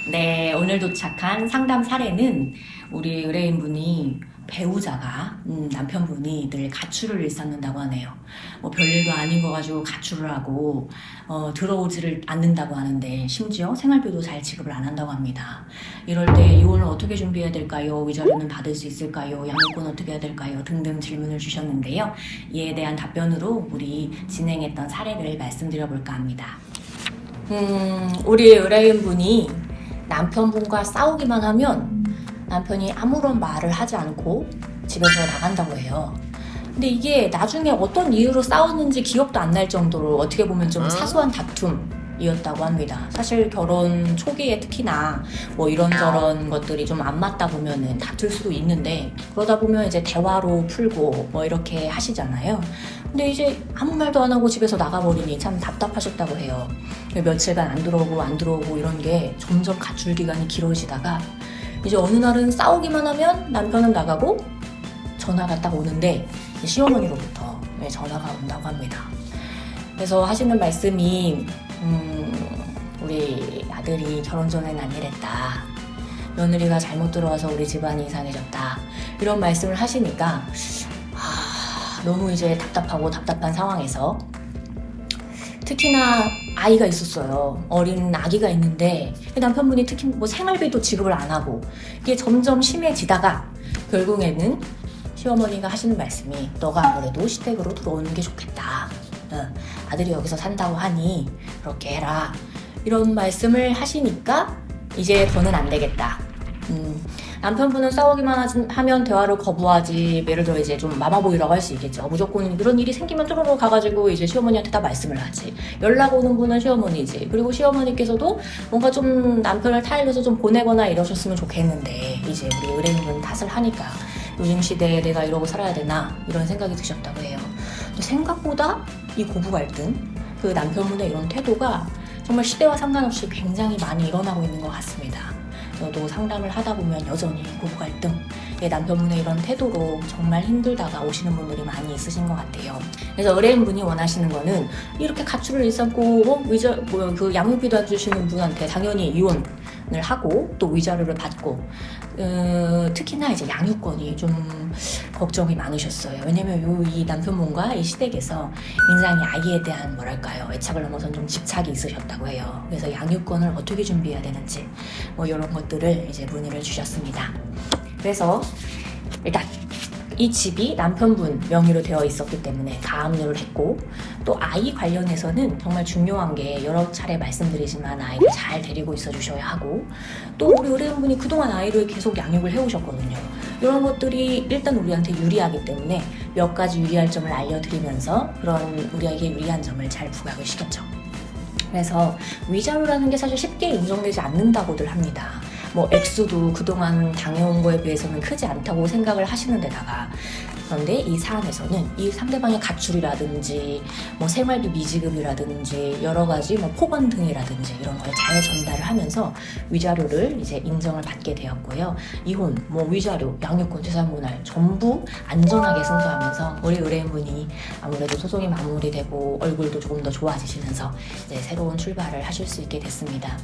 네, 오늘 도착한 상담 사례는 우리 의뢰인분이 배우자가 남편분이 늘 가출을 일삼는다고 하네요. 뭐 별일도 아닌 거 가지고 가출을 하고 들어오지를 않는다고 하는데 심지어 생활비도 잘 지급을 안 한다고 합니다. 이럴 때 이혼을 어떻게 준비해야 될까요? 위자료는 받을 수 있을까요? 양육권 어떻게 해야 될까요? 등등 질문을 주셨는데요. 이에 대한 답변으로 우리 진행했던 사례를 말씀드려볼까 합니다. 우리 의뢰인분이 남편분과 싸우기만 하면 남편이 아무런 말을 하지 않고 집에서 나간다고 해요. 근데 이게 나중에 어떤 이유로 싸웠는지 기억도 안 날 정도로 어떻게 보면 좀 사소한 다툼이었다고 합니다. 사실 결혼 초기에 특히나 뭐 이런저런 것들이 좀 안 맞다 보면은 다툴 수도 있는데 그러다 보면 이제 대화로 풀고 뭐 이렇게 하시잖아요. 근데 이제 아무 말도 안 하고 집에서 나가버리니 참 답답하셨다고 해요. 며칠간 안 들어오고 이런 게 점점 가출 기간이 길어지다가 이제 어느 날은 싸우기만 하면 남편은 나가고 전화가 딱 오는데 시어머니로부터 전화가 온다고 합니다. 그래서 하시는 말씀이 우리 아들이 결혼 전엔 안 이랬다. 며느리가 잘못 들어와서 우리 집안이 이상해졌다. 이런 말씀을 하시니까 너무 이제 답답한 상황에서 특히나 아이가 있었어요. 어린 아기가 있는데 남편분이 특히 뭐 생활비도 지급을 안 하고 이게 점점 심해지다가 결국에는 시어머니가 하시는 말씀이 너가 아무래도 시댁으로 들어오는 게 좋겠다. 아들이 여기서 산다고 하니 그렇게 해라. 이런 말씀을 하시니까 이제 더는 안 되겠다. 남편분은 싸우기만 하면 대화를 거부하지, 예를 들어 이제 좀 마마보이라고 할 수 있겠죠. 무조건 그런 일이 생기면 쪼로로 가가지고 이제 시어머니한테 다 말씀을 하지. 연락 오는 분은 시어머니지. 그리고 시어머니께서도 뭔가 좀 남편을 타일러서 좀 보내거나 이러셨으면 좋겠는데 이제 우리 의뢰인분 탓을 하니까 요즘 시대에 내가 이러고 살아야 되나 이런 생각이 드셨다고 해요. 근데 생각보다 이 고부 갈등, 그 남편분의 이런 태도가 정말 시대와 상관없이 굉장히 많이 일어나고 있는 것 같습니다. 저도 상담을 하다 보면 여전히 고부 갈등, 남편분의 이런 태도로 정말 힘들다가 오시는 분들이 많이 있으신 것 같아요. 그래서 의뢰인분이 원하시는 거는 이렇게 가출을 일삼고 그 양육비도 안 주시는 분한테 당연히 이혼을 하고 또 위자료를 받고 특히나 이제 양육권이 좀 걱정이 많으셨어요. 왜냐면 이 남편분과 이 시댁에서 굉장히 아이에 대한 뭐랄까요 애착을 넘어선 좀 집착이 있으셨다고 해요. 그래서 양육권을 어떻게 준비해야 되는지 뭐 이런 것들을 이제 문의를 주셨습니다. 그래서 일단 이 집이 남편분 명의로 되어 있었기 때문에 가압류를 했고 또 아이 관련해서는 정말 중요한 게 여러 차례 말씀드리지만 아이를 잘 데리고 있어 주셔야 하고 또 우리 의뢰인분이 그동안 아이를 계속 양육을 해오셨거든요. 이런 것들이 일단 우리한테 유리하기 때문에 몇 가지 유리할 점을 알려드리면서 그런 우리에게 유리한 점을 잘 부각을 시켰죠. 그래서 위자료라는 게 사실 쉽게 인정되지 않는다고들 합니다. 뭐 액수도 그동안 당해온 거에 비해서는 크지 않다고 생각을 하시는 데다가 그런데 이 사안에서는 이 상대방의 가출이라든지 뭐 생활비 미지급이라든지 여러 가지 뭐 폭언 등이라든지 이런 걸 잘 전달을 하면서 위자료를 이제 인정을 받게 되었고요. 이혼, 뭐 위자료, 양육권, 재산분할 전부 안전하게 승소하면서 우리 의뢰인분이 아무래도 소송이 마무리되고 얼굴도 조금 더 좋아지시면서 이제 새로운 출발을 하실 수 있게 됐습니다.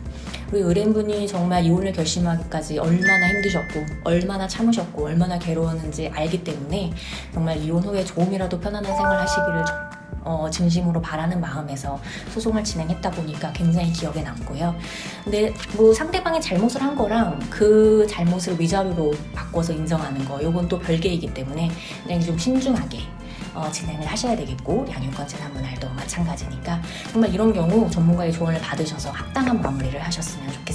우리 의뢰인분이 정말 이혼을 결심하기까지 얼마나 힘드셨고 얼마나 참으셨고 얼마나 괴로웠는지 알기 때문에 정말 이혼 후에 조금이라도 편안한 생활 하시기를 진심으로 바라는 마음에서 소송을 진행했다 보니까 굉장히 기억에 남고요. 근데 뭐 상대방이 잘못을 한 거랑 그 잘못을 위자료로 바꿔서 인정하는 거 요건 또 별개이기 때문에 굉장히 좀 신중하게 진행을 하셔야 되겠고 양육권 재산분할도 마찬가지니까 정말 이런 경우 전문가의 조언을 받으셔서 합당한 마무리를 하셨으면 좋겠습니다.